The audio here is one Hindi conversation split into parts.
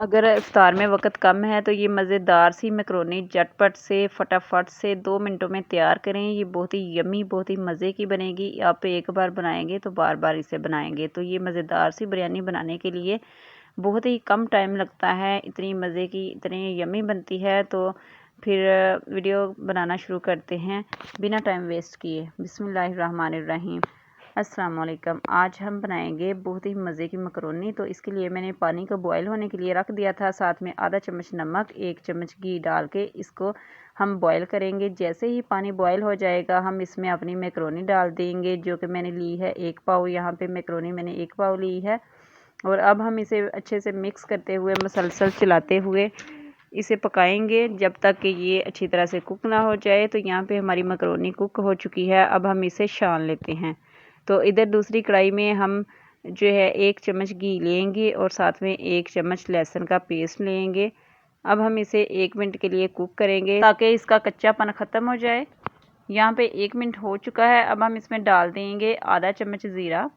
अगर इफ्तार में वक्त कम है तो ये मज़ेदार सी मैकरोनी झटपट से फटाफट से 2 मिनटों में तैयार करें। ये बहुत ही यम्मी बहुत ही मज़े की बनेगी। आप एक बार बनाएंगे तो बार बार इसे बनाएंगे। तो ये मज़ेदार सी बिरयानी बनाने के लिए बहुत ही कम टाइम लगता है। इतनी मज़े की इतनी यम्मी बनती है। तो फिर वीडियो बनाना शुरू करते हैं बिना टाइम वेस्ट किए। बिस्मिल्लाहिर्रहमानिर्रहीम। अस्सलाम वालेकुम। आज हम बनाएंगे बहुत ही मज़े की मकरोनी। तो इसके लिए मैंने पानी को बॉयल होने के लिए रख दिया था। साथ में आधा चम्मच नमक 1 चम्मच घी डाल के इसको हम बॉयल करेंगे। जैसे ही पानी बॉयल हो जाएगा हम इसमें अपनी मैकरोनी डाल देंगे, जो कि मैंने ली है 1 पाव। यहाँ पे मैकरोनी मैंने 1 पाव ली है। और अब हम इसे अच्छे से मिक्स करते हुए मसलसल चलाते हुए इसे पकाएंगे जब तक कि ये अच्छी तरह से कुक ना हो जाए। तो यहाँ पे हमारी मकरोनी कुक हो चुकी है। अब हम इसे छान लेते हैं। तो इधर दूसरी कढ़ाई में हम जो है 1 चम्मच घी लेंगे और साथ में 1 चम्मच लहसुन का पेस्ट लेंगे। अब हम इसे 1 मिनट के लिए कुक करेंगे ताकि इसका कच्चापन ख़त्म हो जाए। यहाँ पे 1 मिनट हो चुका है। अब हम इसमें डाल देंगे आधा चम्मच ज़ीरा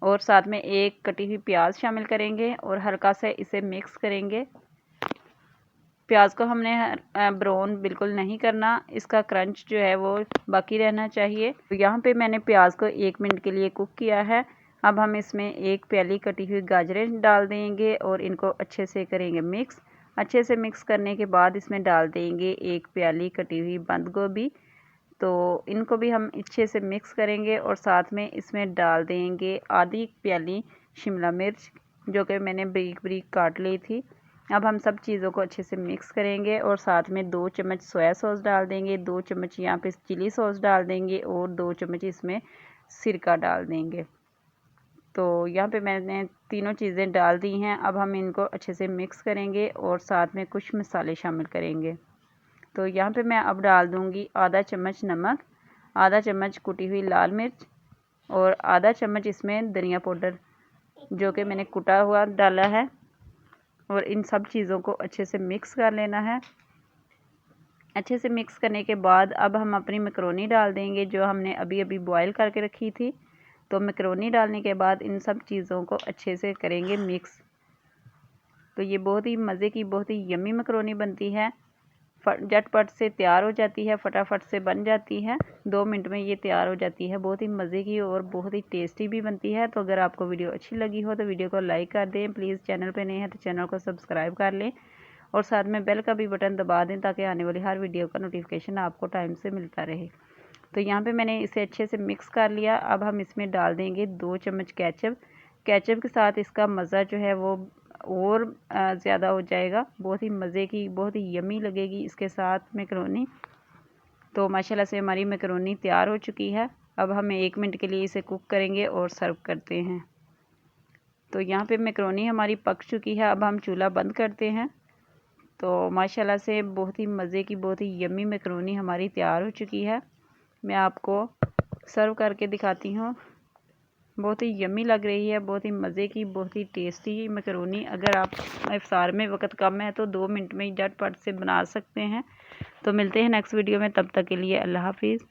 और साथ में 1 कटी हुई प्याज शामिल करेंगे और हल्का से इसे मिक्स करेंगे। प्याज को हमने ब्राउन बिल्कुल नहीं करना, इसका क्रंच जो है वो बाकी रहना चाहिए। तो यहाँ पे मैंने प्याज को 1 मिनट के लिए कुक किया है। अब हम इसमें 1 प्याली कटी हुई गाजरें डाल देंगे और इनको अच्छे से करेंगे मिक्स। अच्छे से मिक्स करने के बाद इसमें डाल देंगे 1 प्याली कटी हुई बंद गोभी। तो इनको भी हम अच्छे से मिक्स करेंगे और साथ में इसमें डाल देंगे आधी प्याली शिमला मिर्च, जो कि मैंने बारीक बारीक काट ली थी। अब हम सब चीज़ों को अच्छे से मिक्स करेंगे और साथ में 2 चम्मच सोया सॉस डाल देंगे, 2 चम्मच यहाँ पे चिली सॉस डाल देंगे और 2 चम्मच इसमें सिरका डाल देंगे। तो यहाँ पे मैंने तीनों चीज़ें डाल दी हैं। अब हम इनको अच्छे से मिक्स करेंगे और साथ में कुछ मसाले शामिल करेंगे। तो यहाँ पे मैं अब डाल दूँगी आधा चम्मच नमक, आधा चम्मच कुटी हुई लाल मिर्च और आधा चम्मच इसमें धनिया पाउडर, जो कि मैंने कुटा हुआ डाला है। और इन सब चीज़ों को अच्छे से मिक्स कर लेना है। अच्छे से मिक्स करने के बाद अब हम अपनी मैकरोनी डाल देंगे जो हमने अभी अभी बॉयल करके रखी थी। तो मैकरोनी डालने के बाद इन सब चीज़ों को अच्छे से करेंगे मिक्स। तो ये बहुत ही मज़े की बहुत ही यम्मी मैकरोनी बनती है। झटपट से तैयार हो जाती है, फटाफट से बन जाती है। 2 मिनट में ये तैयार हो जाती है। बहुत ही मज़े की और बहुत ही टेस्टी भी बनती है। तो अगर आपको वीडियो अच्छी लगी हो तो वीडियो को लाइक कर दें। प्लीज़ चैनल पे नए हैं तो चैनल को सब्सक्राइब कर लें और साथ में बेल का भी बटन दबा दें ताकि आने वाली हर वीडियो का नोटिफिकेशन आपको टाइम से मिलता रहे। तो यहाँ पे मैंने इसे अच्छे से मिक्स कर लिया। अब हम इसमें डाल देंगे 2 चम्मच केचप। केचप के साथ इसका मज़ा जो है वो और ज़्यादा हो जाएगा। बहुत ही मज़े की बहुत ही यम्मी लगेगी इसके साथ मैकरोनी। तो माशाल्लाह से हमारी मैकरोनी तैयार हो चुकी है। अब हम 1 मिनट के लिए इसे कुक करेंगे और सर्व करते हैं। तो यहाँ पे मैकरोनी हमारी पक चुकी है। अब हम चूल्हा बंद करते हैं। तो माशाल्लाह से बहुत ही मज़े की बहुत ही यम्मी मैकरोनी हमारी तैयार हो चुकी है। मैं आपको सर्व करके दिखाती हूँ। बहुत ही यम्मी लग रही है, बहुत ही मज़े की बहुत ही टेस्टी मैकरोनी। अगर आप इफ्तार में वक्त कम है तो 2 मिनट में झटपट से बना सकते हैं। तो मिलते हैं नेक्स्ट वीडियो में, तब तक के लिए अल्लाह हाफिज़।